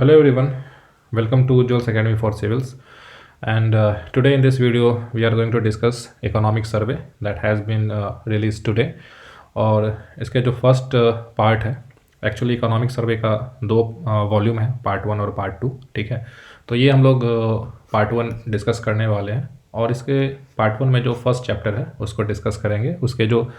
Hello everyone, welcome to Ujjwal's Academy for Civils. And today in this video we are going to discuss economic survey that has been released today. और इसके जो first part है, actually economic survey का दो volume है, part 1 और part 2, ठीक है। तो ये हम लोग पार्ट 1 डिस्कस करने वाले हैं और इसके पार्ट 1 में जो फर्स्ट चैप्टर है उसको डिस्कस करेंगे, उसके जो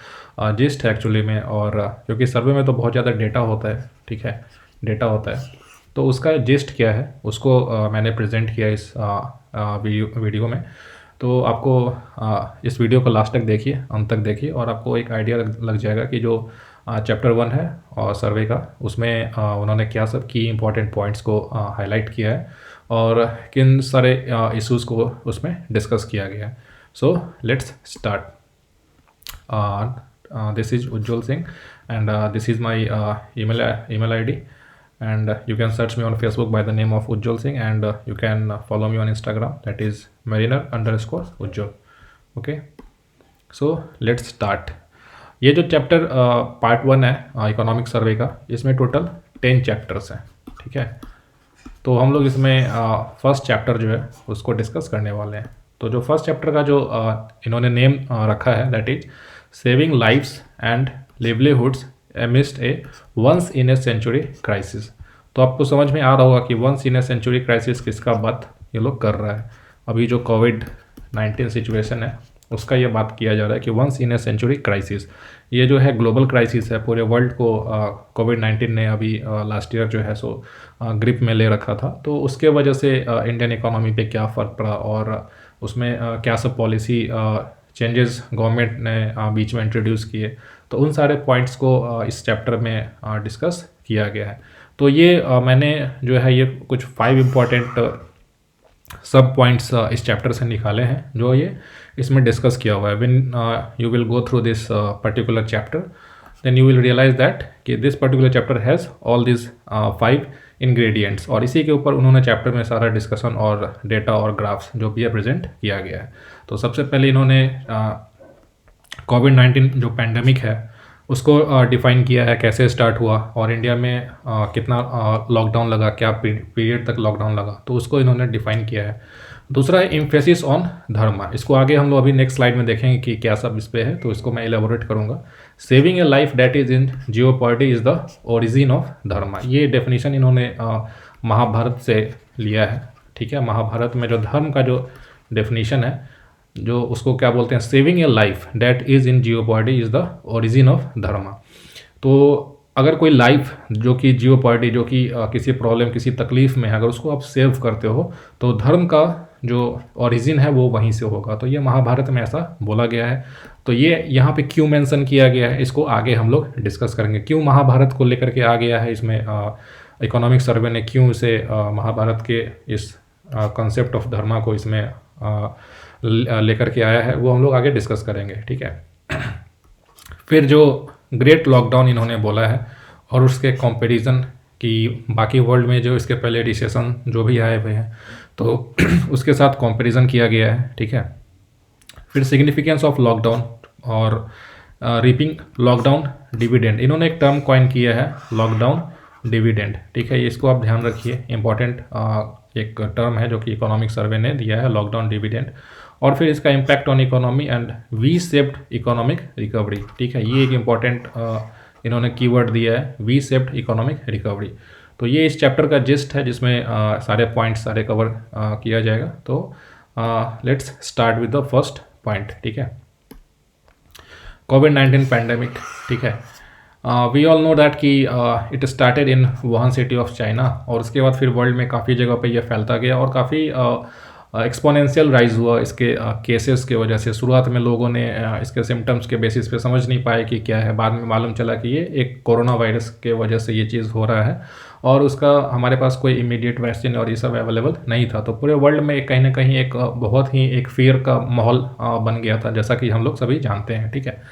जिस्ट है एक्चुअली में। और क्योंकि सर्वे में तो बहुत ज़्यादा डेटा होता है, ठीक है, डेटा होता है, तो उसका जिस्ट क्या है उसको मैंने प्रेजेंट किया इस वीडियो में। तो आपको इस वीडियो को लास्ट तक देखिए, अंत तक देखिए, और आपको एक आइडिया लग जाएगा कि जो चैप्टर 1 है और सर्वे का, उसमें उन्होंने क्या सब की इंपॉर्टेंट पॉइंट्स को हाईलाइट किया है और किन सारे इश्यूज़ को उसमें डिस्कस किया गया है। So let's start. This is Ujjwal Singh and this is my email ID. And you can search me on Facebook by the name of Ujjwal Singh, and you can follow me on Instagram, that is mariner_Ujjwal. Okay, so let's start. ये जो chapter part 1 है economic survey का, इसमें total 10 chapters हैं, ठीक है। तो हम लोग इसमें फर्स्ट चैप्टर जो है उसको डिस्कस करने वाले हैं। तो जो फर्स्ट चैप्टर का जो इन्होंने नेम रखा है, that is saving lives and livelihoods amidst a once in a century crisis. तो आपको समझ में आ रहा होगा कि once in a century crisis किसका बात ये लोग कर रहा है। अभी जो कोविड-19 सिचुएशन है उसका ये बात किया जा रहा है कि once in a century crisis, ये जो है ग्लोबल क्राइसिस है, पूरे वर्ल्ड को कोविड-19 ने अभी लास्ट ईयर जो है सो ग्रिप में ले रखा था। तो उसके वजह से इंडियन इकोनॉमी पे क्या फ़र्क पड़ा और उसमें क्या सब पॉलिसी चेंजेस गवर्नमेंट ने बीच में इंट्रोड्यूस किए, तो उन सारे पॉइंट्स को इस चैप्टर में डिस्कस किया गया है। तो ये मैंने जो है ये कुछ 5 इम्पॉर्टेंट सब पॉइंट्स इस चैप्टर से निकाले हैं जो ये इसमें डिस्कस किया हुआ है। When you will go through this particular chapter, then you will realize that कि this particular chapter has all this 5 ingredients, और इसी के ऊपर उन्होंने चैप्टर में सारा डिस्कशन और डेटा और ग्राफ्स जो भी है प्रेजेंट किया गया है। तो सबसे पहले इन्होंने कोविड-19 जो पैंडमिक है उसको डिफ़ाइन किया है, कैसे स्टार्ट हुआ और इंडिया में कितना लॉकडाउन लगा, क्या पीरियड तक लॉकडाउन लगा, तो उसको इन्होंने डिफ़ाइन किया है। दूसरा है एम्फेसिस ऑन धर्म। इसको आगे हम लोग अभी नेक्स्ट स्लाइड में देखेंगे कि क्या सब इस पे है, तो इसको मैं एलेबोरेट करूँगा। Saving a life that is in jeopardy is the origin of dharma. ये डेफिनेशन इन्होंने महाभारत से लिया है, ठीक है। महाभारत में जो धर्म का जो डेफिनेशन है, जो उसको क्या बोलते हैं, saving a life that is in jeopardy is the origin of dharma. तो अगर कोई लाइफ जो कि जियोपॉलिटी, जो कि किसी प्रॉब्लम किसी तकलीफ़ में है, अगर उसको आप सेव करते हो तो धर्म का जो ओरिजिन है वो वहीं से होगा। तो ये महाभारत में ऐसा बोला गया है। तो ये यहाँ पे क्यों मेंशन किया गया है, इसको आगे हम लोग डिस्कस करेंगे, क्यों महाभारत को लेकर के आ गया है इसमें। इकोनॉमिक सर्वे ने क्यों इसे महाभारत के इस कॉन्सेप्ट ऑफ धर्मा को इसमें लेकर के आया है, वो हम लोग आगे डिस्कस करेंगे, ठीक है। फिर जो ग्रेट लॉकडाउन इन्होंने बोला है और उसके कंपैरिजन कि बाकी वर्ल्ड में जो इसके पहले रिसेशन जो भी आए हुए हैं, तो उसके साथ कंपैरिजन किया गया है, ठीक है। फिर सिग्निफिकेंस ऑफ लॉकडाउन और रीपिंग लॉकडाउन डिविडेंड, इन्होंने एक टर्म कॉइन किया है, लॉकडाउन डिविडेंड, ठीक है। इसको आप ध्यान रखिए, इंपॉर्टेंट एक टर्म है जो कि इकोनॉमिक सर्वे ने दिया है, लॉकडाउन डिविडेंड। और फिर इसका impact on economy and V shaped economic recovery, ठीक है। ये एक इम्पॉर्टेंट इन्होंने कीवर्ड दिया है, वी शेप्ड इकोनॉमिक रिकवरी। तो ये इस चैप्टर का जिस्ट है जिसमें सारे पॉइंट्स सारे कवर किया जाएगा। तो let's start with the first point, ठीक है। कोविड-19 पैंडेमिक, ठीक है। वी ऑल नो दैट कि it started in Wuhan city of China, और उसके बाद फिर वर्ल्ड में काफ़ी जगह पे ये फैलता गया और काफ़ी एक्सपोनेंशियल राइज हुआ इसके केसेस के वजह से। शुरुआत में लोगों ने इसके सिम्टम्स के बेसिस पे समझ नहीं पाए कि क्या है, बाद में मालूम चला कि ये एक कोरोना वायरस के वजह से ये चीज़ हो रहा है और उसका हमारे पास कोई इमीडिएट वैक्सीन और ये सब अवेलेबल नहीं था। तो पूरे वर्ल्ड में कहीं ना कहीं एक बहुत ही एक फियर का माहौल बन गया था, जैसा कि हम लोग सभी जानते हैं, ठीक है।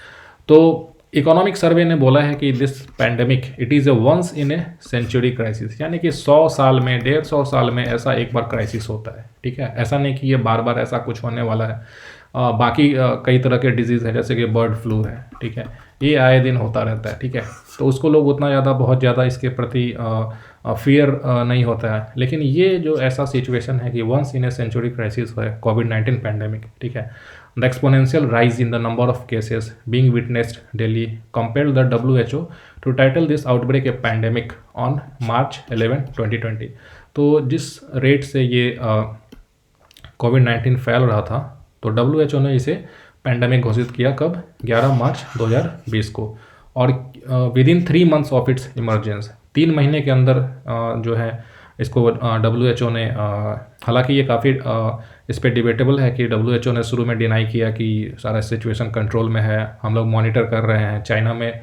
तो इकोनॉमिक सर्वे ने बोला है कि this pandemic it is a once in a century crisis, यानी कि 100 साल में 150 साल में ऐसा एक बार क्राइसिस होता है, ठीक है। ऐसा नहीं कि ये बार बार ऐसा कुछ होने वाला है। बाकी कई तरह के डिजीज़ हैं जैसे कि बर्ड फ्लू है, ठीक है, ये आए दिन होता रहता है, ठीक है। तो उसको लोग उतना ज़्यादा बहुत ज़्यादा इसके प्रति फियर नहीं होता है। लेकिन ये जो ऐसा सिचुएशन है कि once in a century crisis है कोविड-19 पैंडेमिक, ठीक है। The exponential rise in the number of cases being witnessed daily compelled the WHO to title this outbreak a pandemic on March 11, 2020। तो जिस रेट से ये कोविड-19 फैल रहा था, तो WHO ने इसे पैंडेमिक घोषित किया कब? 11 मार्च 2020 को। और with in 3 months of its emergence, 3 महीने के अंदर जो है इसको WHO ने, हालांकि ये काफ़ी इस पर डिबेटेबल है कि WHO ने शुरू में डिनाई किया कि सारा सिचुएशन कंट्रोल में है, हम लोग मॉनिटर कर रहे हैं। चाइना में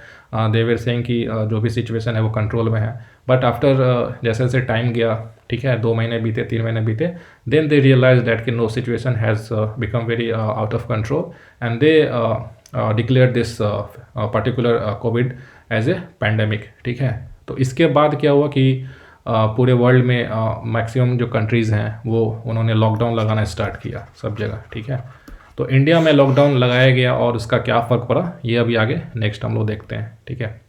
दे वर सेइंग कि जो भी सिचुएशन है वो कंट्रोल में है। बट आफ्टर जैसे जैसे टाइम गया, ठीक है, 2 महीने बीते, 3 महीने बीते, देन दे रियलाइज दैट कि no situation has become very out of control and they declare this particular COVID as a pandemic, ठीक है। तो इसके बाद क्या हुआ कि पूरे वर्ल्ड में मैक्सिमम जो कंट्रीज़ हैं वो उन्होंने लॉकडाउन लगाना स्टार्ट किया सब जगह, ठीक है। तो इंडिया में लॉकडाउन लगाया गया और उसका क्या फ़र्क पड़ा ये अभी आगे नेक्स्ट हम लोग देखते हैं, ठीक है।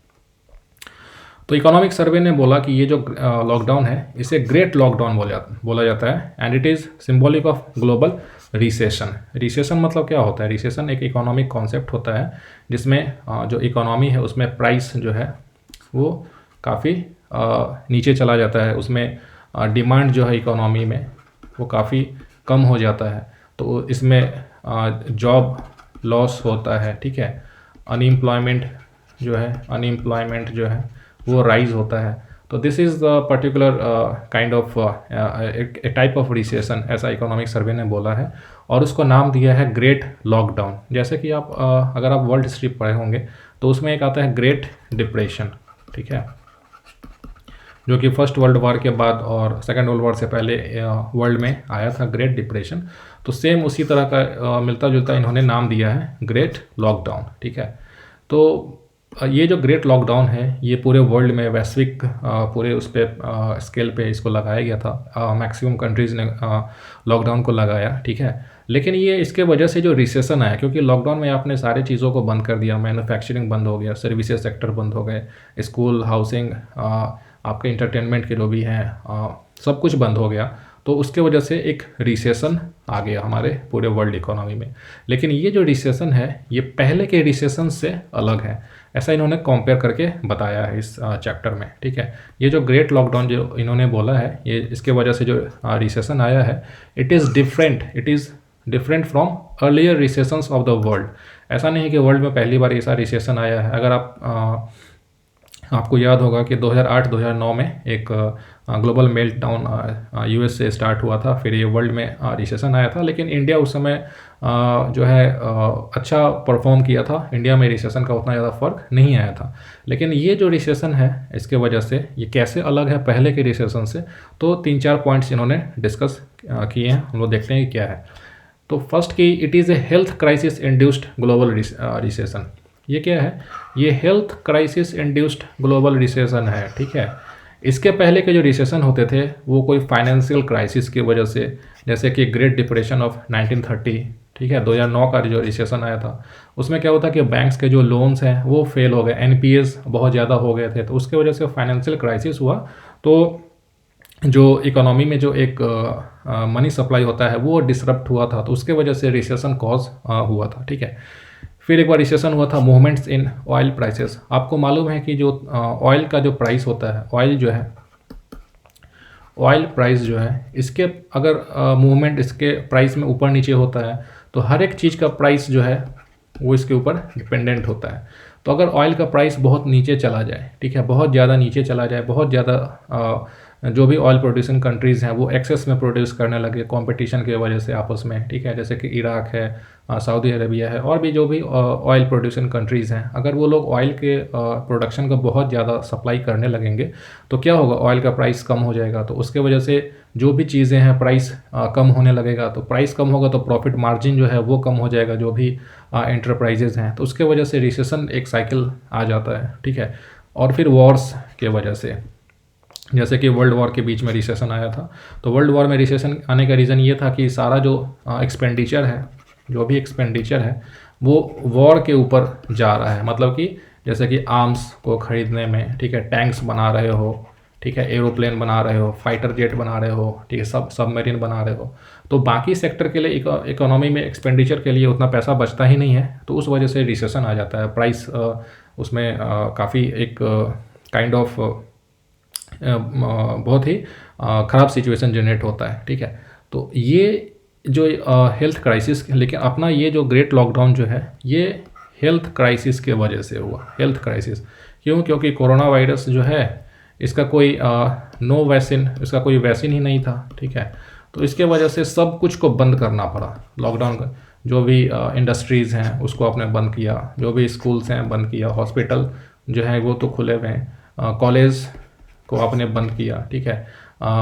तो इकोनॉमिक सर्वे ने बोला कि ये जो लॉकडाउन है इसे ग्रेट लॉकडाउन बोला जाता है and it is symbolic of global recession. Recession मतलब क्या होता है? रिसेशन एक इकोनॉमिक कॉन्सेप्ट होता है जिसमें जो इकोनॉमी है उसमें प्राइस जो है वो काफ़ी नीचे चला जाता है, उसमें डिमांड जो है इकोनॉमी में वो काफ़ी कम हो जाता है। तो इसमें जॉब लॉस होता है, ठीक है। अनएम्प्लॉयमेंट जो है वो राइज होता है। तो this is the particular kind of A type of recession, ऐसा इकोनॉमिक सर्वे ने बोला है और उसको नाम दिया है ग्रेट लॉकडाउन। जैसे कि आप अगर आप वर्ल्ड हिस्ट्री पढ़े होंगे तो उसमें एक आता है ग्रेट डिप्रेशन, ठीक है, जो कि फर्स्ट वर्ल्ड वॉर के बाद और सेकेंड वर्ल्ड वॉर से पहले वर्ल्ड में आया था ग्रेट डिप्रेशन। तो सेम उसी तरह का मिलता जुलता इन्होंने नाम दिया है ग्रेट लॉकडाउन, ठीक है। तो ये जो ग्रेट लॉकडाउन है ये पूरे वर्ल्ड में वैश्विक पूरे उस पर स्केल पे इसको लगाया गया था। मैक्सिमम कंट्रीज़ ने लॉकडाउन को लगाया, ठीक है। लेकिन ये इसके वजह से जो रिसेशन आया, क्योंकि लॉकडाउन में आपने सारी चीज़ों को बंद कर दिया, मैन्युफैक्चरिंग बंद हो गया, सर्विसेज सेक्टर बंद हो गए, स्कूल, हाउसिंग, आपके इंटरटेनमेंट के जो भी हैं सब कुछ बंद हो गया। तो उसके वजह से एक रिसेशन आ गया हमारे पूरे वर्ल्ड इकोनॉमी में। लेकिन ये जो रिसेशन है ये पहले के रिसेशन से अलग है, ऐसा इन्होंने कंपेयर करके बताया है इस चैप्टर में, ठीक है। ये जो ग्रेट लॉकडाउन जो इन्होंने बोला है ये इसके वजह से जो रिसेशन आया है it is different from earlier recessions of the world. ऐसा नहीं है कि वर्ल्ड में पहली बार ऐसा रिसेशन आया है। अगर आपको याद होगा कि 2008-2009 में एक ग्लोबल मेल्टडाउन US से स्टार्ट हुआ था, फिर ये वर्ल्ड में रिसेशन आया था। लेकिन इंडिया उस समय जो है अच्छा परफॉर्म किया था, इंडिया में रिसेशन का उतना ज़्यादा फर्क नहीं आया था। लेकिन ये जो रिसेशन है इसके वजह से ये कैसे अलग है पहले के रिसेशन से, तो 3-4 पॉइंट्स इन्होंने डिस्कस किए हैं, हम लोग देखते हैं कि क्या है। तो फर्स्ट की it is A health crisis induced global recession. ये क्या है? ये health crisis induced global recession है, ठीक है। इसके पहले के जो रिसेशन होते थे वो कोई फाइनेंशियल क्राइसिस की वजह से, जैसे कि ग्रेट डिप्रेशन ऑफ 1930, ठीक है, 2009 का जो रिसेशन आया था उसमें क्या होता कि बैंक्स के जो लोन्स हैं वो फेल हो गए, NPAs बहुत ज़्यादा हो गए थे, तो उसके वजह से फाइनेंशियल क्राइसिस हुआ। तो जो इकोनॉमी में जो एक मनी सप्लाई होता है वो डिसरप्ट हुआ था, तो उसके वजह से रिसेशन कॉज हुआ था, ठीक है। फिर एक बार रिसेशन हुआ था मूवमेंट्स इन ऑयल प्राइसेस। आपको मालूम है कि जो ऑयल का जो प्राइस होता है, ऑयल प्राइस जो है इसके अगर मूवमेंट इसके प्राइस में ऊपर नीचे होता है तो हर एक चीज़ का प्राइस जो है वो इसके ऊपर डिपेंडेंट होता है। तो अगर ऑयल का प्राइस बहुत नीचे चला जाए, ठीक है, बहुत ज़्यादा नीचे चला जाए, बहुत ज़्यादा जो भी ऑयल प्रोड्यूसिंग कंट्रीज़ हैं वो एक्सेस में प्रोड्यूस करने लगे कंपटीशन की वजह से आपस में, ठीक है, जैसे कि इराक है, सऊदी अरेबिया है और भी जो भी ऑयल प्रोड्यूसिंग कंट्रीज़ हैं, अगर वो लोग ऑयल के प्रोडक्शन का बहुत ज़्यादा सप्लाई करने लगेंगे तो क्या होगा? ऑयल का प्राइस कम हो जाएगा। तो उसके वजह से जो भी चीज़ें हैं प्राइस कम होने लगेगा, तो प्राइस कम होगा तो प्रॉफिट मार्जिन जो है वो कम हो जाएगा जो भी एंटरप्राइजेज़ हैं। तो उसके वजह से रिसेशन एक साइकिल आ जाता है, ठीक है। और फिर वॉर्स के वजह से, जैसे कि वर्ल्ड वॉर के बीच में रिसेशन आया था, तो वर्ल्ड वॉर में रिसेशन आने का रीज़न ये था कि सारा जो एक्सपेंडिचर है जो भी एक्सपेंडिचर है वो वॉर के ऊपर जा रहा है। मतलब कि जैसे कि आर्म्स को ख़रीदने में, ठीक है, टैंक्स बना रहे हो, ठीक है, एरोप्लेन बना रहे हो, फाइटर जेट बना रहे हो, ठीक है, सबमरीन बना रहे हो, तो बाकी सेक्टर के लिए इकोनॉमी में एक्सपेंडिचर के लिए उतना पैसा बचता ही नहीं है, तो उस वजह से रिसेशन आ जाता है। प्राइस उसमें काफ़ी एक काइंड ऑफ बहुत ही ख़राब सिचुएशन जनरेट होता है, ठीक है। तो ये जो हेल्थ क्राइसिस, लेकिन अपना ये जो ग्रेट लॉकडाउन जो है ये हेल्थ क्राइसिस के वजह से हुआ। हेल्थ क्राइसिस क्यों? क्योंकि कोरोना वायरस जो है इसका कोई नो वैक्सीन, इसका कोई वैक्सीन ही नहीं था, ठीक है। तो इसके वजह से सब कुछ को बंद करना पड़ा। लॉकडाउन का जो भी इंडस्ट्रीज़ हैं उसको आपने बंद किया, जो भी स्कूल्स हैं बंद किया, हॉस्पिटल जो है वो तो खुले हुए हैं, कॉलेज को आपने बंद किया, ठीक है,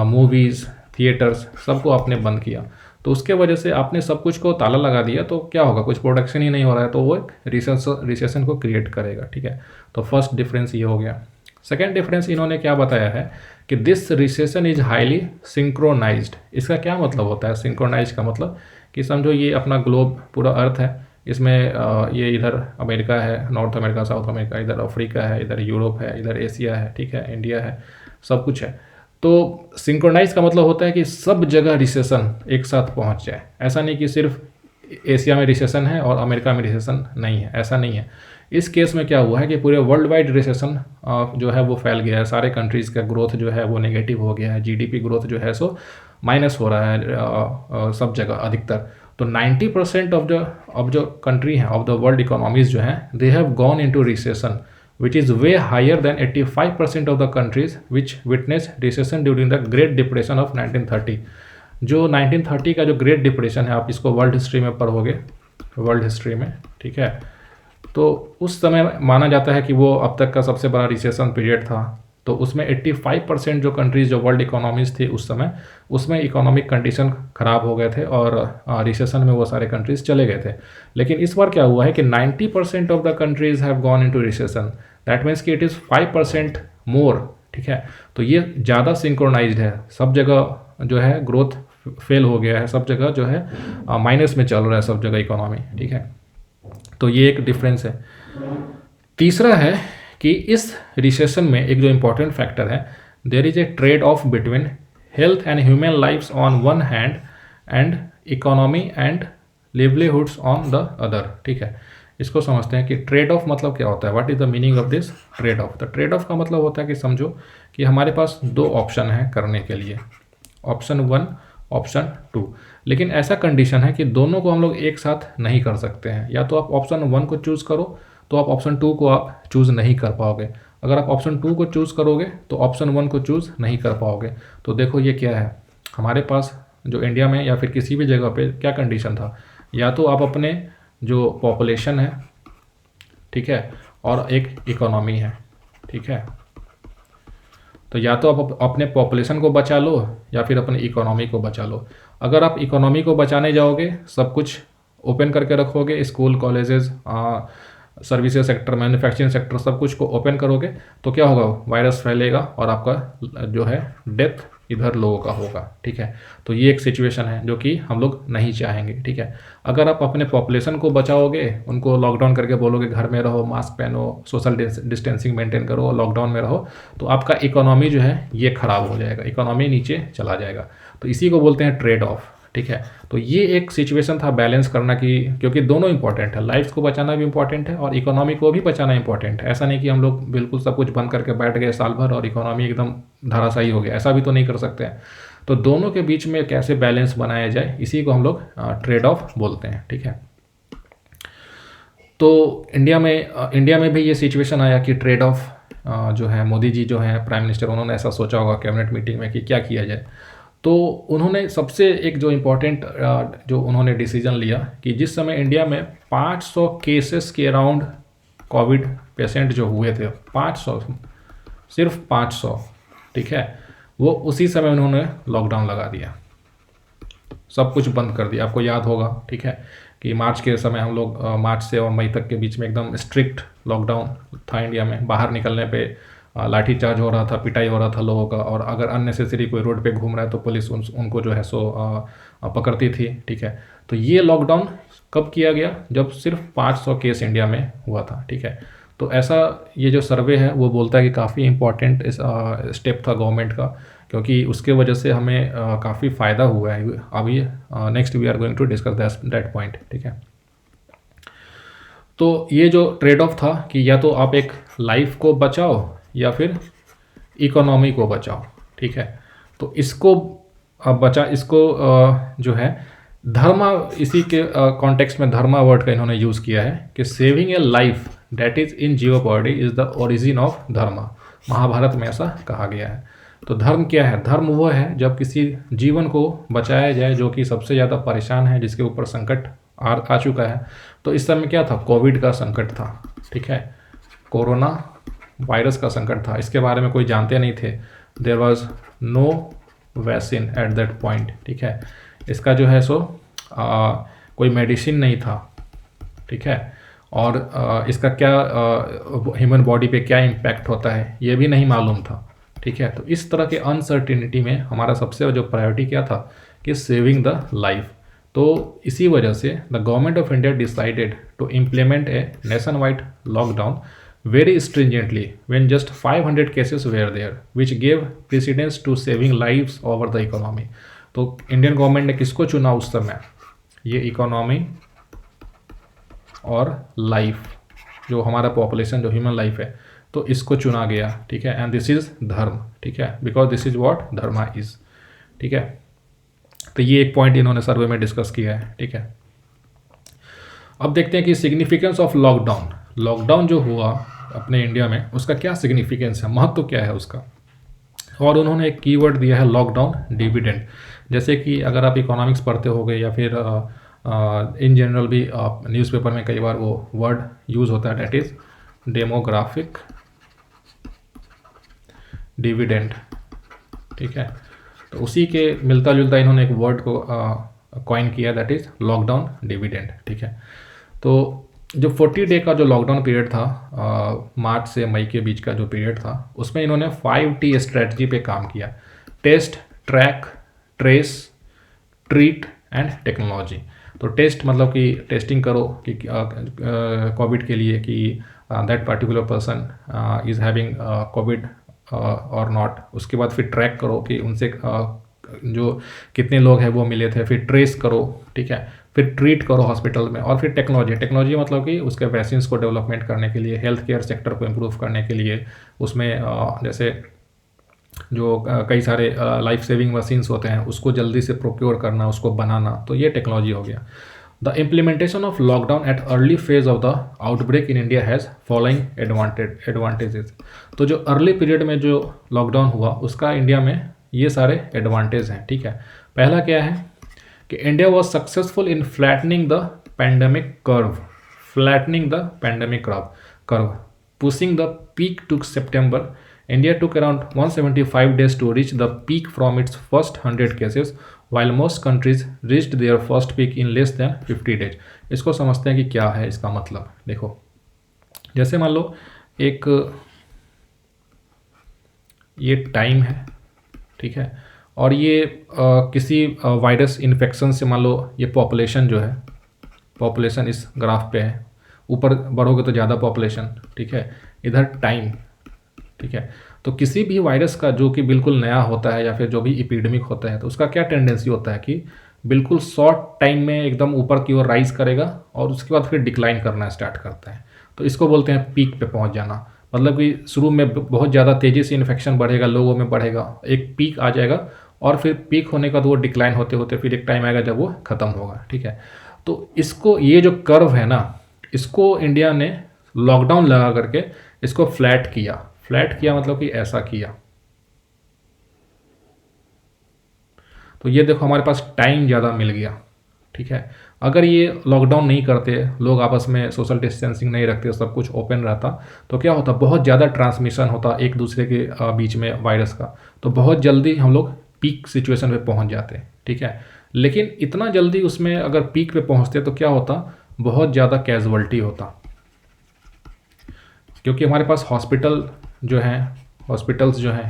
मूवीज़, थिएटर्स सबको आपने बंद किया। तो उसके वजह से आपने सब कुछ को ताला लगा दिया, तो क्या होगा? कुछ प्रोडक्शन ही नहीं हो रहा है, तो वो एक रिसेशन को क्रिएट करेगा, ठीक है। तो फर्स्ट डिफरेंस ये हो गया। सेकेंड डिफरेंस इन्होंने क्या बताया है कि this recession is highly synchronised. इसका क्या मतलब होता है? सिंक्रोनाइज का मतलब कि समझो ये अपना ग्लोब पूरा अर्थ है, इसमें ये इधर अमेरिका है, नॉर्थ अमेरिका, साउथ अमेरिका, इधर अफ्रीका है, इधर यूरोप है, इधर एशिया है, ठीक है, इंडिया है, सब कुछ है। तो सिंक्रोनाइज का मतलब होता है कि सब जगह रिसेशन एक साथ पहुंच जाए। ऐसा नहीं कि सिर्फ एशिया में रिसेशन है और अमेरिका में रिसेशन नहीं है, ऐसा नहीं है। इस केस में क्या हुआ है कि पूरे वर्ल्ड वाइड रिसेशन जो है वो फैल गया है। सारे कंट्रीज़ का ग्रोथ जो है वो नेगेटिव हो गया है, जीडीपी ग्रोथ जो है सो माइनस हो रहा है सब जगह अधिकतर। तो 90% ऑफ जो कंट्री हैं, ऑफ द वर्ल्ड इकोनॉमीज जो हैं, they have gone into recession which is way higher than 85% of the countries which witnessed recession during the Great Depression of 1930। जो 1930 का जो ग्रेट डिप्रेशन है, आप इसको वर्ल्ड हिस्ट्री में पढ़ोगे, वर्ल्ड हिस्ट्री में, ठीक है। तो उस समय माना जाता है कि वो अब तक का सबसे बड़ा रिसेशन पीरियड था। तो उसमें 85% जो कंट्रीज़ जो वर्ल्ड इकोनॉमीज थी उस समय, उसमें इकोनॉमिक कंडीशन ख़राब हो गए थे और रिसेशन में वो सारे कंट्रीज़ चले गए थे। लेकिन इस बार क्या हुआ है कि 90% of the countries have gone into recession. That means कि इट इज़ 5% मोर, ठीक है। तो ये ज़्यादा सिंक्रोनाइज्ड है, सब जगह जो है ग्रोथ फेल हो गया है, सब जगह जो है माइनस में चल रहा है सब जगह इकोनॉमी, ठीक है। तो ये एक डिफरेंस है। तीसरा है कि इस रिसेशन में एक जो इम्पोर्टेंट फैक्टर है, there is a trade off between health and human lifes on one hand and economy and livelihoods on the other, ठीक है। इसको समझते हैं कि ट्रेड ऑफ मतलब क्या होता है। What is the meaning of this trade off? The trade off का मतलब होता है कि समझो कि हमारे पास दो ऑप्शन है करने के लिए, ऑप्शन 1, ऑप्शन 2। लेकिन ऐसा कंडीशन है कि दोनों को हम लोग एक साथ नहीं कर सकते हैं। या तो आप ऑप्शन 1 को चूज़ करो तो आप ऑप्शन 2 को आप चूज़ नहीं कर पाओगे। अगर आप ऑप्शन 2 को चूज़ करोगे तो ऑप्शन 1 को चूज़ नहीं कर पाओगे। तो देखो ये क्या है, हमारे पास जो इंडिया में या फिर किसी भी जगह पे क्या कंडीशन था, या तो आप अपने जो पॉपुलेशन है, ठीक है, और एक इकोनॉमी है, ठीक है। तो या तो आप अपने पॉपुलेशन को बचा लो या फिर अपनी इकोनॉमी को बचा लो। अगर आप इकोनॉमी को बचाने जाओगे, सब कुछ ओपन करके रखोगे, school, colleges, services sector, manufacturing sector, सब कुछ को ओपन करोगे, तो क्या होगा? वायरस फैलेगा और आपका जो है डेथ इधर लोगों का होगा, ठीक है। तो ये एक सिचुएशन है जो कि हम लोग नहीं चाहेंगे, ठीक है। अगर आप अपने पॉपुलेशन को बचाओगे, उनको लॉकडाउन करके बोलोगे घर में रहो, मास्क पहनो, सोशल डिस्टेंसिंग मेंटेन करो, लॉकडाउन में रहो, तो आपका इकोनॉमी जो है ये ख़राब हो जाएगा, इकोनॉमी नीचे चला जाएगा। तो इसी को बोलते हैं ट्रेड ऑफ, ठीक है। तो ये एक सिचुएशन था बैलेंस करना की, क्योंकि दोनों इंपॉर्टेंट है, लाइफ को बचाना भी इंपॉर्टेंट है और इकोनॉमी को भी बचाना इंपॉर्टेंट है। ऐसा नहीं कि हम लोग बिल्कुल सब कुछ बंद करके बैठ गए साल भर और इकोनॉमी एकदम धराशायी हो गया, ऐसा भी तो नहीं कर सकते हैं। तो दोनों के बीच में कैसे बैलेंस बनाया जाए, इसी को हम लोग ट्रेड ऑफ बोलते हैं, ठीक है। तो इंडिया में भी ये सिचुएशन आया कि ट्रेड ऑफ जो है, मोदी जी जो है प्राइम मिनिस्टर, उन्होंने ऐसा सोचा होगा कैबिनेट मीटिंग में कि क्या किया जाए। तो उन्होंने सबसे एक जो इम्पोर्टेंट जो उन्होंने डिसीजन लिया कि जिस समय इंडिया में 500 केसेस के अराउंड कोविड पेशेंट जो हुए थे, 500, सिर्फ 500, ठीक है, वो उसी समय उन्होंने लॉकडाउन लगा दिया, सब कुछ बंद कर दिया। आपको याद होगा, ठीक है, कि मार्च के समय हम लोग मार्च से और मई तक के बीच में एकदम स्ट्रिक्ट लॉकडाउन था इंडिया में। बाहर निकलने पे लाठीचार्ज हो रहा था, पिटाई हो रहा था लोगों का, और अगर अननेसेसरी कोई रोड पे घूम रहा है तो पुलिस उनको जो है सो पकड़ती थी, ठीक है। तो ये लॉकडाउन कब किया गया? जब सिर्फ 500 केस इंडिया में हुआ था, ठीक है। तो ऐसा ये जो सर्वे है वो बोलता है कि काफ़ी इंपॉर्टेंट स्टेप था गवर्नमेंट का, क्योंकि उसके वजह से हमें काफ़ी फ़ायदा हुआ है। अभी next we are going to discuss that point, ठीक है। तो ये जो ट्रेड ऑफ था कि या तो आप एक लाइफ को बचाओ या फिर इकोनॉमी को बचाओ, ठीक है। तो इसको जो है धर्मा, इसी के कॉन्टेक्स्ट में धर्मा वर्ड का इन्होंने यूज़ किया है कि saving a life that is in jeopardy is the origin of dharma. Mahabharata में ऐसा कहा गया है। तो धर्म क्या है? धर्म वो है जब किसी जीवन को बचाया जाए जो कि सबसे ज़्यादा परेशान है, जिसके ऊपर संकट आ चुका है। तो इस समय क्या था? कोविड का संकट था, ठीक है। कोरोना वायरस का संकट था, इसके बारे में कोई जानते नहीं थे। There was no vaccine at that point, ठीक है। इसका जो है सो कोई मेडिसिन नहीं था, ठीक है। और इसका क्या ह्यूमन बॉडी पे क्या इम्पैक्ट होता है ये भी नहीं मालूम था, ठीक है। तो इस तरह के अनसर्टिनिटी में हमारा सबसे जो प्रायोरिटी क्या था कि सेविंग द लाइफ। तो इसी वजह से the government of India decided to implement a nationwide lockdown very stringently when just 500 cases were there, which gave precedence to saving lives over the economy. तो Indian government ने किसको चुना उस समय? ये इकोनॉमी और लाइफ, जो हमारा पॉपुलेशन, जो ह्यूमन लाइफ है, तो इसको चुना गया, ठीक है। एंड दिस इज धर्म, ठीक है, because this is what Dharma is, ठीक है। तो ये एक पॉइंट इन्होंने सर्वे में डिस्कस किया है, ठीक है। अब देखते हैं कि सिग्निफिकेंस ऑफ लॉकडाउन। लॉकडाउन जो हुआ अपने इंडिया में, उसका क्या सिग्निफिकेंस है, महत्व क्या है उसका। और उन्होंने एक कीवर्ड दिया है लॉकडाउन डिविडेंड। जैसे कि अगर आप इकोनॉमिक्स पढ़ते होगे या फिर इन जनरल भी न्यूज़पेपर में कई बार वो वर्ड यूज़ होता है, दैट इज़ डेमोग्राफिक डिविडेंड, ठीक है। तो उसी के मिलता जुलता इन्होंने एक वर्ड को कॉइन किया, दैट इज़ लॉकडाउन डिविडेंड, ठीक है। तो जो 40 डे का जो लॉकडाउन पीरियड था, मार्च से मई के बीच का जो पीरियड था, उसमें इन्होंने 5T स्ट्रेटजी पे काम किया। Test, track, trace, treat and technology. तो टेस्ट मतलब कि टेस्टिंग करो कि कोविड के लिए कि that particular person is having COVID और नॉट। उसके बाद फिर ट्रैक करो कि उनसे जो कितने लोग हैं वो मिले थे। फिर ट्रेस करो, ठीक है। फिर ट्रीट करो हॉस्पिटल में। और फिर टेक्नोलॉजी मतलब कि उसके वैक्सीन को डेवलपमेंट करने के लिए, हेल्थ केयर सेक्टर को इम्प्रूव करने के लिए, उसमें जैसे जो कई सारे लाइफ सेविंग मशीन्स होते हैं उसको जल्दी से प्रोक्योर करना, उसको बनाना, तो ये टेक्नोलॉजी हो गया। The implementation of lockdown at early phase of the outbreak in India has following advantages. तो जो अर्ली पीरियड में जो लॉकडाउन हुआ उसका इंडिया में ये सारे एडवांटेज हैं, ठीक है। पहला क्या है कि India was successful in flattening the pandemic curve, pushing the peak to September. India took around 175 days to reach the peak from its first 100 cases, while most countries reached their first peak in less than 50 days. इसको समझते हैं कि क्या है इसका मतलब। देखो, जैसे मान लो एक ये टाइम है, ठीक है, और ये किसी वायरस इन्फेक्शन से मान लो ये पॉपुलेशन जो है, पॉपुलेशन इस ग्राफ पे है, ऊपर बढ़ोगे तो ज़्यादा पॉपुलेशन, ठीक है, इधर टाइम, ठीक है। तो किसी भी वायरस का जो कि बिल्कुल नया होता है या फिर जो भी एपिडेमिक होता है, तो उसका क्या टेंडेंसी होता है कि बिल्कुल शॉर्ट टाइम में एकदम ऊपर की ओर राइज करेगा और उसके बाद फिर डिक्लाइन करना स्टार्ट करता है। तो इसको बोलते हैं पीक पे पहुंच जाना। मतलब कि शुरू में बहुत ज़्यादा तेज़ी से इन्फेक्शन बढ़ेगा, लोगों में बढ़ेगा, एक पीक आ जाएगा और फिर पीक होने का तो वो डिक्लाइन होते होते फिर एक टाइम आएगा जब वो ख़त्म होगा, ठीक है। तो इसको, ये जो कर्व है ना, इसको इंडिया ने लॉकडाउन लगा करके इसको फ्लैट किया मतलब कि ऐसा किया। तो ये देखो हमारे पास टाइम ज़्यादा मिल गया, ठीक है। अगर ये लॉकडाउन नहीं करते, लोग आपस में सोशल डिस्टेंसिंग नहीं रखते, सब कुछ ओपन रहता, तो क्या होता, बहुत ज़्यादा ट्रांसमिशन होता एक दूसरे के बीच में वायरस का, तो बहुत जल्दी हम लोग पीक सिचुएशन पे पहुंच जाते, ठीक है। लेकिन इतना जल्दी उसमें अगर पीक पे पहुंचते तो क्या होता, बहुत ज़्यादा कैजुअल्टी होता, क्योंकि हमारे पास हॉस्पिटल जो हैं हॉस्पिटल्स जो हैं,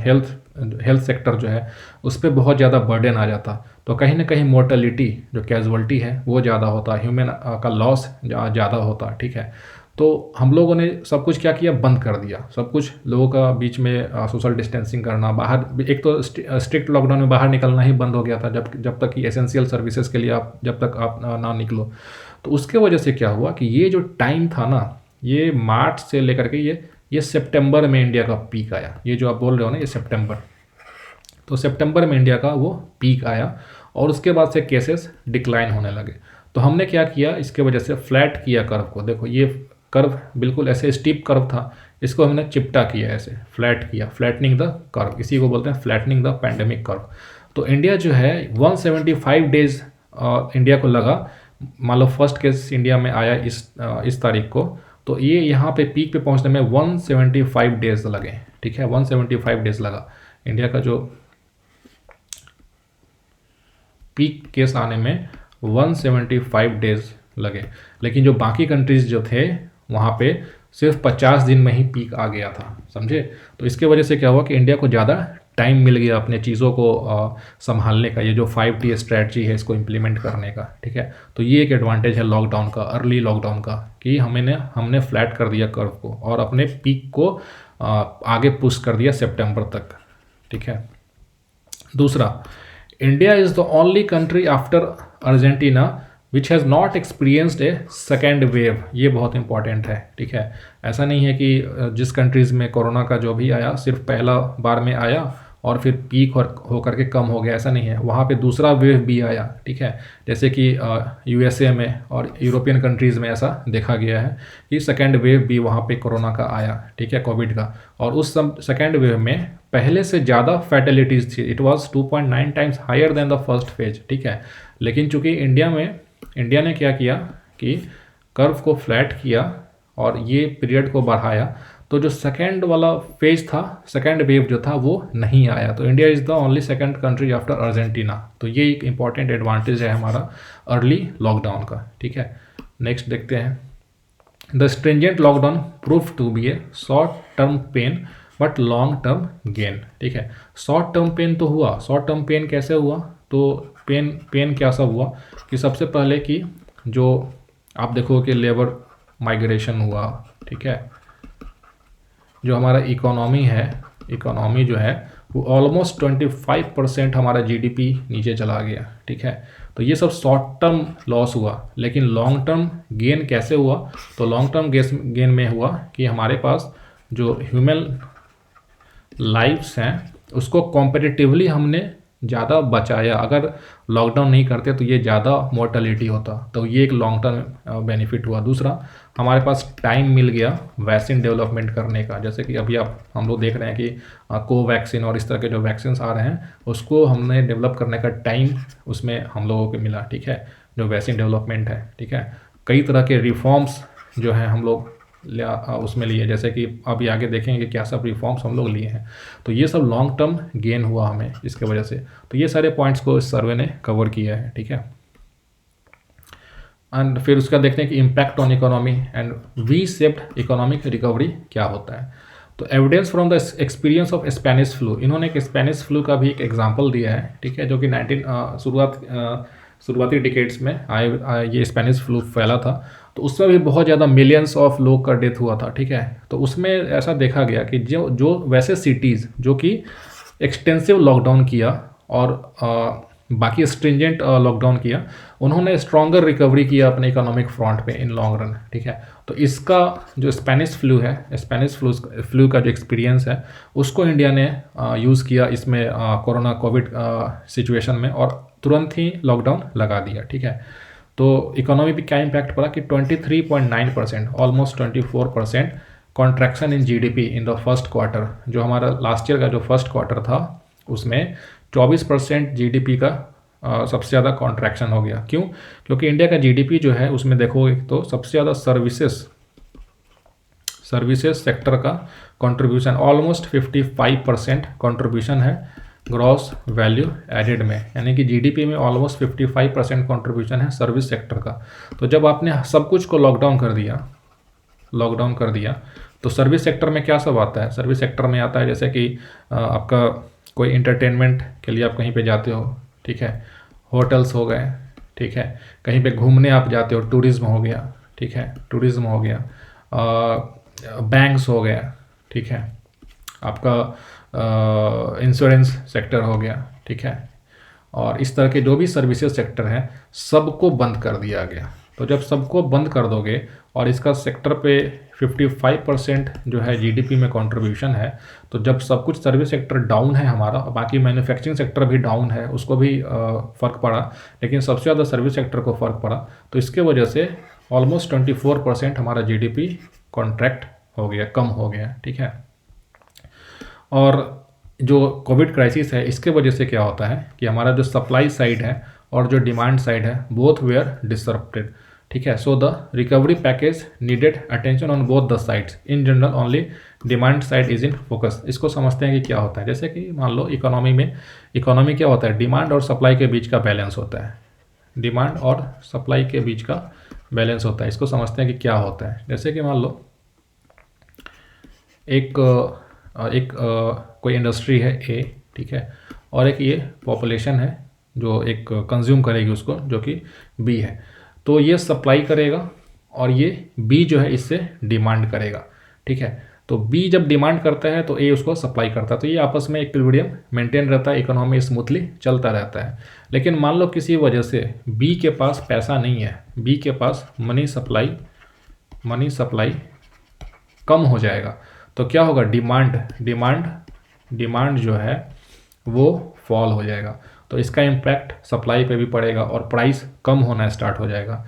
हेल्थ सेक्टर जो है उस पर बहुत ज़्यादा बर्डन आ जाता, तो कहीं ना कहीं मोर्टेलिटी जो कैजुअल्टी है वो ज़्यादा होता, ह्यूमन का लॉस ज़्यादा होता। ठीक है, तो हम लोगों ने सब कुछ क्या किया, बंद कर दिया सब कुछ, लोगों का बीच में सोशल डिस्टेंसिंग करना, बाहर एक तो स्ट्रिक्ट लॉकडाउन में बाहर निकलना ही बंद हो गया था, जब तक कि एसेंशियल सर्विसेज के लिए आप जब तक आप ना निकलो। तो उसके वजह से क्या हुआ कि ये जो टाइम था ना, ये मार्च से लेकर के ये सितंबर में इंडिया का पीक आया। ये जो आप बोल रहे हो ना, ये सितंबर, तो सितंबर में इंडिया का वो पीक आया और उसके बाद से केसेस डिक्लाइन होने लगे। तो हमने क्या किया, इसके वजह से फ्लैट किया कर्व को। देखो ये कर्व बिल्कुल ऐसे स्टीप कर्व था, इसको हमने चिपटा किया, ऐसे फ्लैट किया, फ्लैटनिंग द कर्व, इसी को बोलते हैं फ्लैटनिंग द पैंडेमिक कर्व। तो इंडिया जो है 175 डेज इंडिया को लगा, मान लो फर्स्ट केस इंडिया में आया इस तारीख को, तो ये यहाँ पे पीक पे पहुँचने में 175 डेज लगे। ठीक है, 175 डेज लगा इंडिया का जो पीक केस आने में 175 डेज लगे। लेकिन जो बाकी कंट्रीज़ जो थे वहाँ पे सिर्फ 50 दिन में ही पीक आ गया था, समझे। तो इसके वजह से क्या हुआ कि इंडिया को ज़्यादा टाइम मिल गया अपने चीज़ों को संभालने का, ये जो 5T स्ट्रैटेजी है इसको इम्प्लीमेंट करने का। ठीक है, तो ये एक एडवांटेज है लॉकडाउन का, अर्ली लॉकडाउन का, कि हमने फ्लैट कर दिया कर्व को और अपने पीक को आगे पुश कर दिया सितंबर तक। ठीक है, दूसरा, India is the only country after Argentina which has not experienced A second wave. ये बहुत इंपॉर्टेंट है। ठीक है, ऐसा नहीं है कि जिस कंट्रीज़ में कोरोना का जो भी आया सिर्फ पहला बार में आया और फिर पीक हो करके कम हो गया, ऐसा नहीं है, वहाँ पे दूसरा वेव भी आया। ठीक है, जैसे कि USA में और यूरोपियन कंट्रीज़ में ऐसा देखा गया है कि सेकेंड वेव भी वहाँ पे कोरोना का आया। ठीक है, कोविड का, और उस सेकेंड वेव में पहले से ज़्यादा फैटेलिटीज़ थी, it was 2.9 times higher than the first phase. ठीक है, लेकिन चूंकि इंडिया ने क्या किया कि कर्व को फ्लैट किया और ये पीरियड को बढ़ाया, तो जो सेकेंड वाला फेज था, सेकेंड वेव जो था वो नहीं आया। तो India is the only second country after Argentina. तो ये एक इम्पॉर्टेंट एडवांटेज है हमारा अर्ली लॉकडाउन का। ठीक है, नेक्स्ट देखते हैं, the stringent lockdown prove to be a short term pain but long term gain. ठीक है, शॉर्ट टर्म पेन तो हुआ, शॉर्ट टर्म पेन कैसे हुआ, तो पेन क्या सा हुआ कि सबसे पहले कि जो आप देखो कि लेबर माइग्रेशन हुआ। ठीक है, जो हमारा इकोनॉमी जो है वो ऑलमोस्ट 25% हमारा GDP नीचे चला गया। ठीक है, तो ये सब शॉर्ट टर्म लॉस हुआ। लेकिन लॉन्ग टर्म गेन कैसे हुआ, तो लॉन्ग टर्म गेन में हुआ कि हमारे पास जो ह्यूमन लाइफ्स हैं उसको कॉम्पिटिटिवली हमने ज़्यादा बचाया। अगर लॉकडाउन नहीं करते तो ये ज़्यादा मोर्टेलिटी होता, तो ये एक लॉन्ग टर्म बेनिफिट हुआ। दूसरा, हमारे पास टाइम मिल गया वैक्सीन डेवलपमेंट करने का, जैसे कि अभी हम लोग देख रहे हैं कि कोवैक्सीन और इस तरह के जो वैक्सीन आ रहे हैं उसको हमने डेवलप करने का टाइम उसमें हम लोगों को मिला। ठीक है, जो वैक्सीन डेवलपमेंट है। ठीक है, कई तरह के रिफॉर्म्स जो हैं हम लोग उसमें लिए, जैसे कि अभी आगे देखेंगे कि क्या सब रिफॉर्म्स हम लोग लिए हैं। तो ये सब लॉन्ग टर्म गेन हुआ हमें इसके वजह से। तो ये सारे पॉइंट्स को इस सर्वे ने कवर किया है। ठीक है, एंड फिर उसका देखते हैं कि impact on economy and V shaped economic recovery क्या होता है। तो evidence from the experience of Spanish flu, इन्होंने एक स्पेनिश फ्लू का भी एक एग्जाम्पल दिया है। ठीक है, जो कि शुरुआती डिकेड्स में ये स्पेनिश फ्लू फैला था, तो उसमें भी बहुत ज़्यादा मिलियंस ऑफ लोग का डेथ हुआ था। ठीक है, तो उसमें ऐसा देखा गया कि जो वैसे सिटीज़ जो कि एक्सटेंसिव लॉकडाउन किया और बाकी स्ट्रिंजेंट लॉकडाउन किया, उन्होंने स्ट्रॉन्गर रिकवरी किया अपने इकोनॉमिक फ्रंट पे इन लॉन्ग रन। ठीक है, तो इसका जो स्पेनिश फ्लू का जो एक्सपीरियंस है उसको इंडिया ने यूज़ किया इसमें कोविड सिचुएशन में, और तुरंत ही लॉकडाउन लगा दिया। ठीक है, तो इकोनॉमी पे क्या इम्पैक्ट पड़ा कि 23.9%, almost 24% contraction in GDP in the first quarter. जो हमारा लास्ट ईयर का जो फर्स्ट क्वार्टर था उसमें 24% GDP का सबसे ज़्यादा कॉन्ट्रैक्शन हो गया। क्यों? क्योंकि इंडिया का GDP जो है उसमें देखोगे तो सबसे ज़्यादा सर्विसेज सेक्टर का कंट्रीब्यूशन ऑलमोस्ट 55% कंट्रीब्यूशन है ग्रॉस वैल्यू एडेड में, यानी कि GDP में ऑलमोस्ट 55% कंट्रीब्यूशन है सर्विस सेक्टर का। तो जब आपने सब कुछ को लॉकडाउन कर दिया तो सर्विस सेक्टर में क्या सब आता है? सर्विस सेक्टर में आता है जैसे कि आपका कोई इंटरटेनमेंट के लिए आप कहीं पे जाते हो, ठीक है, होटल्स हो गए, ठीक है, कहीं पे घूमने आप जाते हो, टूरिज्म हो गया, ठीक है, टूरिज्म हो गया, बैंक्स हो गया, ठीक है, आपका इंश्योरेंस सेक्टर हो गया, ठीक है, और इस तरह के जो भी सर्विसेज सेक्टर हैं सबको बंद कर दिया गया। तो जब सबको बंद कर दोगे और इसका सेक्टर पे 55% जो है जीडीपी में कंट्रीब्यूशन है, तो जब सब कुछ सर्विस सेक्टर डाउन है हमारा, बाकी मैन्युफैक्चरिंग सेक्टर भी डाउन है, उसको भी फ़र्क पड़ा, लेकिन सबसे ज़्यादा सर्विस सेक्टर को फ़र्क पड़ा। तो इसके वजह से ऑलमोस्ट 24% हमारा जीडीपी कॉन्ट्रैक्ट हो गया, कम हो गया, ठीक है। और जो कोविड क्राइसिस है इसके वजह से क्या होता है कि हमारा जो सप्लाई साइड है और जो डिमांड साइड है बोथ वेयर डिसरप्टेड, ठीक है। So the recovery package needed attention on both the sides, in general only demand side is in focus. इसको समझते हैं कि क्या होता है। जैसे कि मान लो इकोनॉमी क्या होता है, डिमांड और सप्लाई के बीच का बैलेंस होता है, डिमांड और सप्लाई के बीच का बैलेंस होता है। इसको समझते हैं कि क्या होता है। जैसे कि मान लो एक कोई इंडस्ट्री है ए, ठीक है, और एक ये पॉपुलेशन है जो एक कंज्यूम करेगी उसको, जो कि बी है। तो ये सप्लाई करेगा और ये बी जो है इससे डिमांड करेगा, ठीक है। तो बी जब डिमांड करता है तो ए उसको सप्लाई करता है, तो ये आपस में इक्विलिब्रियम मेंटेन रहता है, इकोनॉमी स्मूथली चलता रहता है। लेकिन मान लो किसी वजह से बी के पास पैसा नहीं है, बी के पास मनी सप्लाई कम हो जाएगा, तो क्या होगा, डिमांड जो है वो फॉल हो जाएगा। तो इसका इम्पैक्ट सप्लाई पे भी पड़ेगा और प्राइस कम होना स्टार्ट हो जाएगा।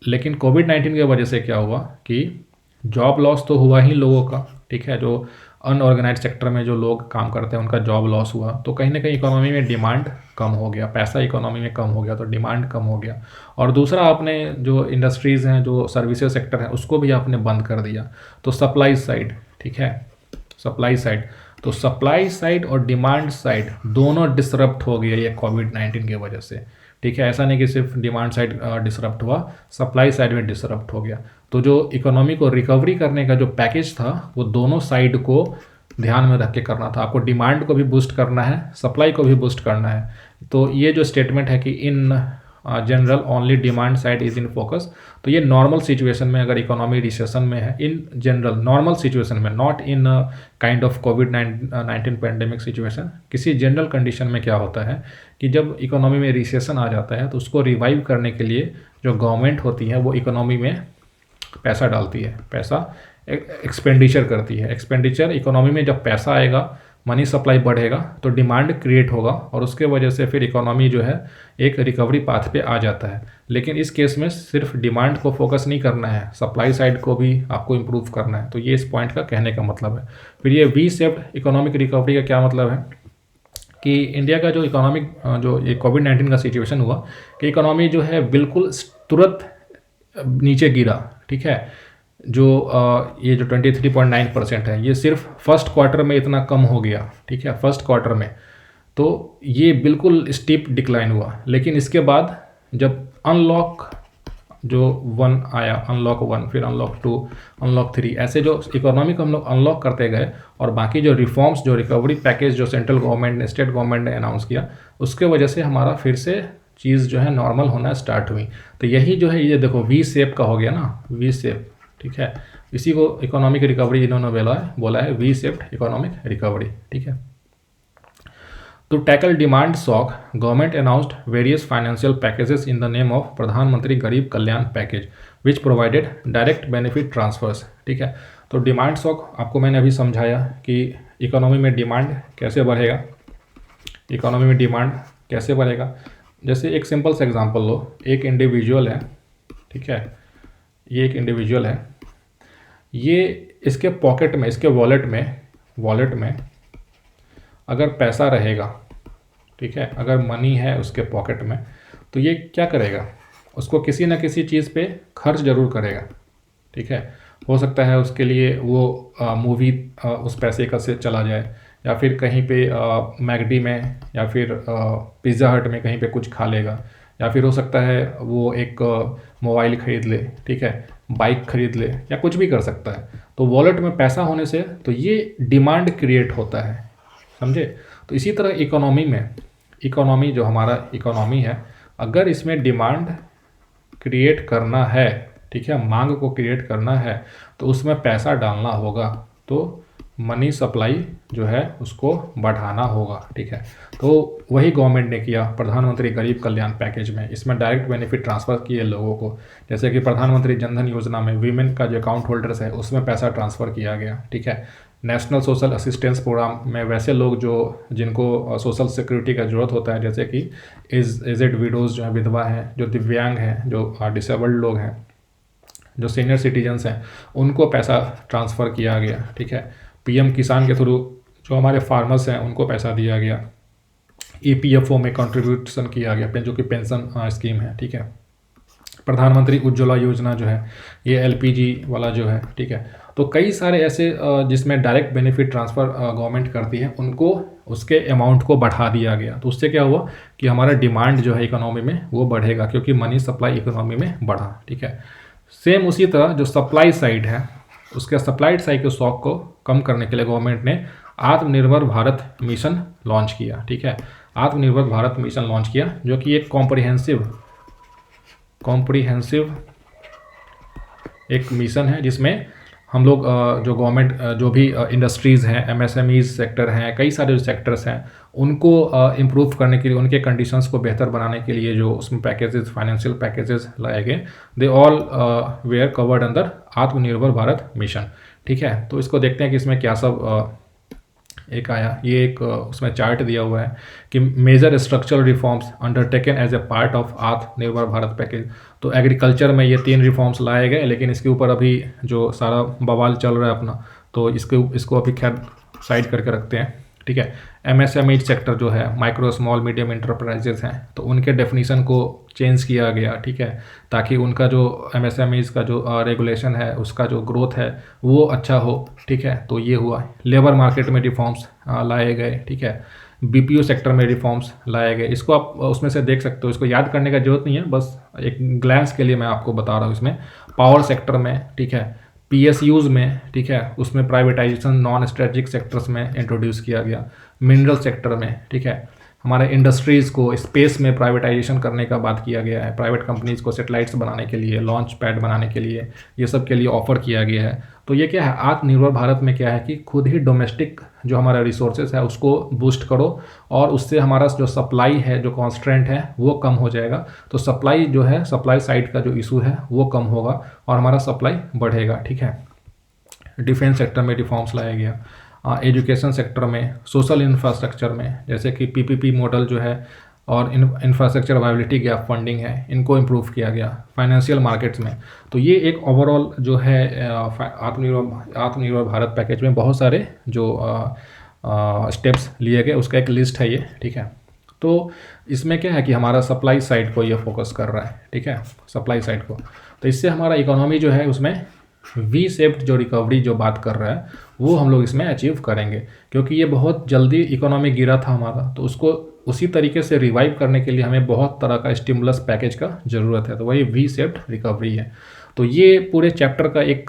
लेकिन कोविड-19 की वजह से क्या हुआ कि जॉब लॉस तो हुआ ही लोगों का, ठीक है, जो अनऑर्गेनाइज्ड सेक्टर में जो लोग काम करते हैं उनका जॉब लॉस हुआ, तो कहीं ना कहीं इकोनॉमी में डिमांड कम हो गया, पैसा इकोनॉमी में कम हो गया, तो डिमांड कम हो गया। और दूसरा, आपने जो इंडस्ट्रीज़ हैं, जो सर्विसेज सेक्टर है, उसको भी आपने बंद कर दिया। तो सप्लाई साइड, ठीक है, सप्लाई साइड, तो सप्लाई साइड और डिमांड साइड दोनों डिसरप्ट हो गया ये कोविड-19 की वजह से, ठीक है। ऐसा नहीं कि सिर्फ डिमांड साइड डिसरप्ट हुआ, सप्लाई साइड में डिसरप्ट हो गया। तो जो इकोनॉमी को रिकवरी करने का जो पैकेज था वो दोनों साइड को ध्यान में रख के करना था। आपको डिमांड को भी बूस्ट करना है, सप्लाई को भी बूस्ट करना है। तो ये जो स्टेटमेंट है कि in general only demand side is in focus, तो ये नॉर्मल सिचुएशन में, अगर इकोनॉमी रिसेशन में है, इन जनरल नॉर्मल सिचुएशन में, not in kind of covid pandemic situation, किसी जनरल कंडीशन में क्या होता है कि जब इकोनॉमी में रिसेशन आ जाता है तो उसको रिवाइव करने के लिए जो गवर्नमेंट होती है वो इकोनॉमी में पैसा डालती है, पैसा एक्सपेंडिचर करती है। एक्सपेंडिचर इकोनॉमी में जब पैसा आएगा, मनी सप्लाई बढ़ेगा, तो डिमांड क्रिएट होगा और उसके वजह से फिर इकोनॉमी जो है एक रिकवरी पाथ पे आ जाता है। लेकिन इस केस में सिर्फ डिमांड को फोकस नहीं करना है, सप्लाई साइड को भी आपको इम्प्रूव करना है। तो ये इस पॉइंट का कहने का मतलब है। फिर ये वी शेप्ड इकोनॉमिक रिकवरी का क्या मतलब है कि इंडिया का जो इकोनॉमिक जो ये कोविड-19 का सिचुएशन हुआ कि इकोनॉमी जो है बिल्कुल तुरंत नीचे गिरा, ठीक है। जो ये जो 23.9% है, ये सिर्फ फर्स्ट क्वार्टर में इतना कम हो गया, ठीक है, फर्स्ट क्वार्टर में। तो ये बिल्कुल स्टीप डिक्लाइन हुआ। लेकिन इसके बाद जब अनलॉक जो 1 आया, अनलॉक 1, फिर अनलॉक 2, अनलॉक 3, ऐसे जो इकोनॉमी को हम लोग अनलॉक करते गए और बाकी जो रिफॉर्म्स, जो रिकवरी पैकेज जो सेंट्रल गवर्नमेंट ने, स्टेट गवर्नमेंट ने अनाउंस किया, उसके वजह से हमारा फिर से चीज़ जो है नॉर्मल होना स्टार्ट हुई। तो यही जो है, ये देखो वी शेप का हो गया ना, वी शेप, ठीक है। इसी को इकोनॉमिक रिकवरी इन्होंने बोला है वी शेप्ड इकोनॉमिक रिकवरी, ठीक है। To tackle demand shock, government announced various financial packages in the name of प्रधानमंत्री गरीब कल्याण package, which provided direct benefit transfers, ठीक है। तो डिमांड शॉक आपको मैंने अभी समझाया कि इकोनॉमी में डिमांड कैसे बढ़ेगा, इकोनॉमी में डिमांड कैसे बढ़ेगा। जैसे एक सिंपल सा एग्जांपल लो, एक इंडिविजुअल है, ठीक है, ये एक इंडिविजुअल है, ये इसके पॉकेट में, इसके वॉलेट में अगर पैसा रहेगा, ठीक है, अगर मनी है उसके पॉकेट में, तो ये क्या करेगा, उसको किसी ना किसी चीज़ पे खर्च ज़रूर करेगा, ठीक है। हो सकता है उसके लिए वो मूवी उस पैसे का से चला जाए, या फिर कहीं पे मैकडी में या फिर पिज़्ज़ा हट में कहीं पे कुछ खा लेगा, या फिर हो सकता है वो एक मोबाइल ख़रीद ले, ठीक है, बाइक खरीद ले, या कुछ भी कर सकता है। तो वॉलेट में पैसा होने से तो ये डिमांड क्रिएट होता है, समझे। तो इसी तरह इकोनॉमी जो हमारा इकोनॉमी है, अगर इसमें डिमांड क्रिएट करना है, ठीक है, मांग को क्रिएट करना है, तो उसमें पैसा डालना होगा, तो मनी सप्लाई जो है उसको बढ़ाना होगा, ठीक है। तो वही गवर्नमेंट ने किया प्रधानमंत्री गरीब कल्याण पैकेज में। इसमें डायरेक्ट बेनिफिट ट्रांसफ़र किए लोगों को, जैसे कि प्रधानमंत्री जनधन योजना में वीमेन का जो अकाउंट होल्डर्स है उसमें पैसा ट्रांसफ़र किया गया, ठीक है। नेशनल सोशल असिस्टेंस प्रोग्राम में वैसे लोग जिनको सोशल सिक्योरिटी का ज़रूरत होता है, जैसे कि एजेड विडोज़ जो है, विधवा हैं, जो दिव्यांग हैं, जो डिसेबल्ड लोग हैं, जो सीनियर सिटीजन्स हैं, उनको पैसा ट्रांसफ़र किया गया, ठीक है। पीएम किसान के थ्रू जो हमारे फार्मर्स हैं उनको पैसा दिया गया। ईपीएफओ में कंट्रीब्यूशन किया गया, जो कि पेंशन स्कीम है, ठीक है। प्रधानमंत्री उज्ज्वला योजना जो है, ये एलपीजी वाला जो है, ठीक है। तो कई सारे ऐसे जिसमें डायरेक्ट बेनिफिट ट्रांसफ़र गवर्नमेंट करती है, उनको उसके अमाउंट को बढ़ा दिया गया। तो उससे क्या हुआ कि हमारा डिमांड जो है इकोनॉमी में वो बढ़ेगा, क्योंकि मनी सप्लाई इकोनॉमी में बढ़ा, ठीक है। सेम उसी तरह जो सप्लाई साइड है, उसके सप्लाई साइड के शॉक को कम करने के लिए गवर्नमेंट ने आत्मनिर्भर भारत मिशन लॉन्च किया, ठीक है। आत्मनिर्भर भारत मिशन लॉन्च किया, जो कि एक कॉम्प्रिहेंसिव एक मिशन है, जिसमें हम लोग जो गवर्नमेंट जो भी इंडस्ट्रीज़ हैं, एमएसएमईज सेक्टर हैं, कई सारे जो सेक्टर्स हैं, उनको इम्प्रूव करने के लिए, उनके कंडीशंस को बेहतर बनाने के लिए जो उसमें पैकेजेस, फाइनेंशियल पैकेजेस लाए गए, they all were covered under Atmanirbhar Bharat mission, ठीक है। तो इसको देखते हैं कि इसमें क्या सब एक आया। ये एक उसमें चार्ट दिया हुआ है कि major structural reforms undertaken as a part of Atmanirbhar Bharat package. तो एग्रीकल्चर में ये 3 रिफॉर्म्स लाए गए, लेकिन इसके ऊपर अभी जो सारा बवाल चल रहा है अपना, तो इसको अभी खैर साइड करके रखते हैं, ठीक है। एमएसएमई सेक्टर जो है, माइक्रो स्मॉल मीडियम इंटरप्राइजेज हैं, तो उनके डेफिनीशन को चेंज किया गया, ठीक है, ताकि उनका जो एमएसएमईज का जो रेगुलेशन है, उसका जो ग्रोथ है वो अच्छा हो, ठीक है। तो ये हुआ। लेबर मार्केट में रिफॉर्म्स लाए गए, ठीक है। बीपीओ सेक्टर में रिफॉर्म्स लाए गए। इसको आप उसमें से देख सकते हो, इसको याद करने का जरूरत नहीं है, बस एक ग्लैंस के लिए मैं आपको बता रहा हूँ। इसमें पावर सेक्टर में, ठीक है, पीएसयूज में, ठीक है, उसमें प्राइवेटाइजेशन नॉन स्ट्रेटेजिक सेक्टर्स में इंट्रोड्यूस किया गया। मिनरल सेक्टर में, ठीक है, हमारे इंडस्ट्रीज़ को स्पेस में प्राइवेटाइजेशन करने का बात किया गया है। प्राइवेट कंपनीज़ को सैटेलाइट्स बनाने के लिए, लॉन्च पैड बनाने के लिए, ये सब के लिए ऑफ़र किया गया है। तो ये क्या है, आत्मनिर्भर भारत में क्या है कि खुद ही डोमेस्टिक जो हमारा रिसोर्सेज है उसको बूस्ट करो, और उससे हमारा जो सप्लाई है, जो कॉन्स्ट्रेंट है, वो कम हो जाएगा। तो सप्लाई जो है, सप्लाई साइड का जो इशू है वो कम होगा और हमारा सप्लाई बढ़ेगा, ठीक है। डिफेंस सेक्टर में रिफॉर्म्स लाया गया। एजुकेशन सेक्टर में, सोशल इंफ्रास्ट्रक्चर में, जैसे कि पीपीपी मॉडल जो है और इंफ्रास्ट्रक्चर वायबिलिटी गैप फंडिंग है, इनको इम्प्रूव किया गया। फाइनेंशियल मार्केट्स में, तो ये एक ओवरऑल जो है आत्मनिर्भर भारत पैकेज में बहुत सारे जो स्टेप्स लिए गए, उसका एक लिस्ट है ये, ठीक है। तो इसमें क्या है कि हमारा सप्लाई साइड को ये फोकस कर रहा है, ठीक है, सप्लाई साइड को। तो इससे हमारा इकोनॉमी जो है उसमें वी शेप्ड जो रिकवरी जो बात कर रहा है वो हम लोग इसमें अचीव करेंगे, क्योंकि ये बहुत जल्दी इकोनॉमी गिरा था हमारा, तो उसको उसी तरीके से रिवाइव करने के लिए हमें बहुत तरह का स्टिमुलस पैकेज का ज़रूरत है। तो वही वी शेप्ड रिकवरी है। तो ये पूरे चैप्टर का एक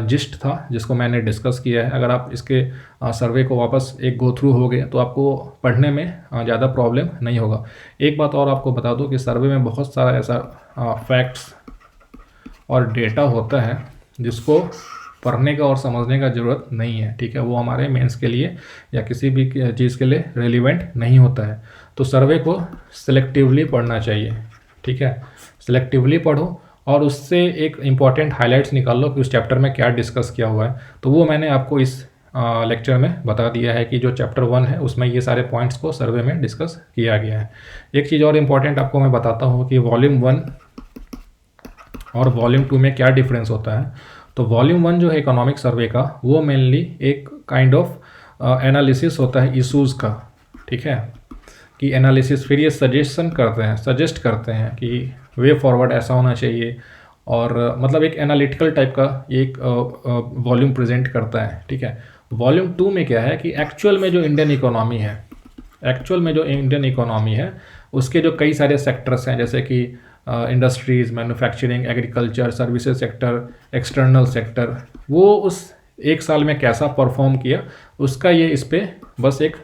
जिस्ट था जिसको मैंने डिस्कस किया है। अगर आप इसके सर्वे को वापस एक गो थ्रू हो गए तो आपको पढ़ने में ज़्यादा प्रॉब्लम नहीं होगा। एक बात और आपको बता दूं कि सर्वे में बहुत सारा ऐसा फैक्ट्स और डेटा होता है जिसको पढ़ने का और समझने का ज़रूरत नहीं है, ठीक है। वो हमारे मेंस के लिए या किसी भी चीज़ के लिए रेलिवेंट नहीं होता है। तो सर्वे को सिलेक्टिवली पढ़ना चाहिए, ठीक है। सिलेक्टिवली पढ़ो और उससे एक इम्पॉर्टेंट हाइलाइट्स निकाल लो कि उस चैप्टर में क्या डिस्कस किया हुआ है। तो वो मैंने आपको इस लेक्चर में बता दिया है कि जो चैप्टर 1 है उसमें ये सारे पॉइंट्स को सर्वे में डिस्कस किया गया है। एक चीज़ और इम्पॉर्टेंट आपको मैं बताता हूँ कि वॉल्यूम 1 और वॉल्यूम 2 में क्या डिफरेंस होता है। तो वॉल्यूम 1 जो है इकोनॉमिक सर्वे का, वो मेनली एक काइंड ऑफ एनालिसिस होता है इशूज़ का, ठीक है, कि एनालिसिस, फिर ये सजेस्ट करते हैं कि वे फॉरवर्ड ऐसा होना चाहिए, और मतलब एक एनालिटिकल टाइप का एक वॉल्यूम प्रेजेंट करता है, ठीक है। वॉल्यूम 2 में क्या है कि एक्चुअल में जो इंडियन इकोनॉमी है उसके जो कई सारे सेक्टर्स हैं, जैसे कि industries, manufacturing, agriculture, services sector, external sector, वो उस एक साल में कैसा परफॉर्म किया, उसका ये इस पे बस एक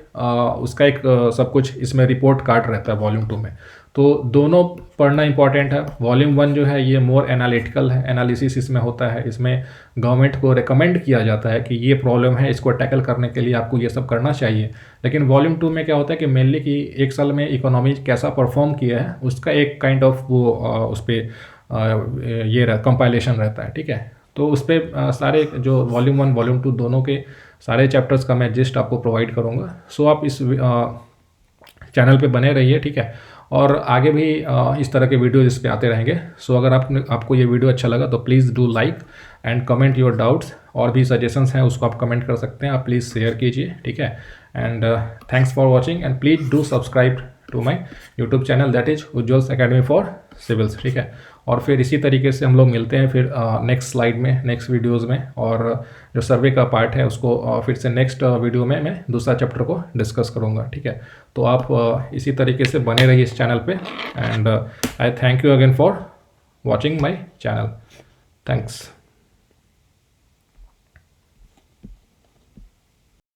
उसका एक सब कुछ इसमें रिपोर्ट कार्ड रहता है वॉल्यूम 2 में। तो दोनों पढ़ना इंपॉर्टेंट है। वॉल्यूम 1 जो है ये मोर एनालिटिकल है, एनालिसिस इसमें होता है। इसमें गवर्नमेंट को रिकमेंड किया जाता है कि ये प्रॉब्लम है, इसको टैकल करने के लिए आपको ये सब करना चाहिए। लेकिन वॉल्यूम 2 में क्या होता है कि मेनली कि एक साल में इकोनॉमी कैसा परफॉर्म किया है उसका एक काइंड ऑफ वो उस पर ये कंपाइलेशन रहता है, ठीक है। तो उस पर सारे जो वॉल्यूम 1 वॉल्यूम 2 दोनों के सारे चैप्टर्स का मैं जिस्ट आपको प्रोवाइड करूँगा। सो आप इस चैनल पे बने रहिए, ठीक है। और आगे भी इस तरह के वीडियो इस पे आते रहेंगे। सो अगर आपको ये वीडियो अच्छा लगा तो please do like and comment your doubts. और भी सजेशंस हैं उसको आप कमेंट कर सकते हैं, आप प्लीज़ शेयर कीजिए, ठीक है। And thanks for watching and please do subscribe to my YouTube channel, that is Ujjwal's academy for civils, ठीक है। और फिर इसी तरीके से हम लोग मिलते हैं फिर नेक्स्ट स्लाइड में, नेक्स्ट वीडियोज़ में। और जो सर्वे का पार्ट है उसको फिर से नेक्स्ट वीडियो में मैं दूसरा चैप्टर को डिस्कस करूँगा, ठीक है। तो आप इसी तरीके से बने रहिए इस चैनल पे। And I thank you again for watching my channel. Thanks.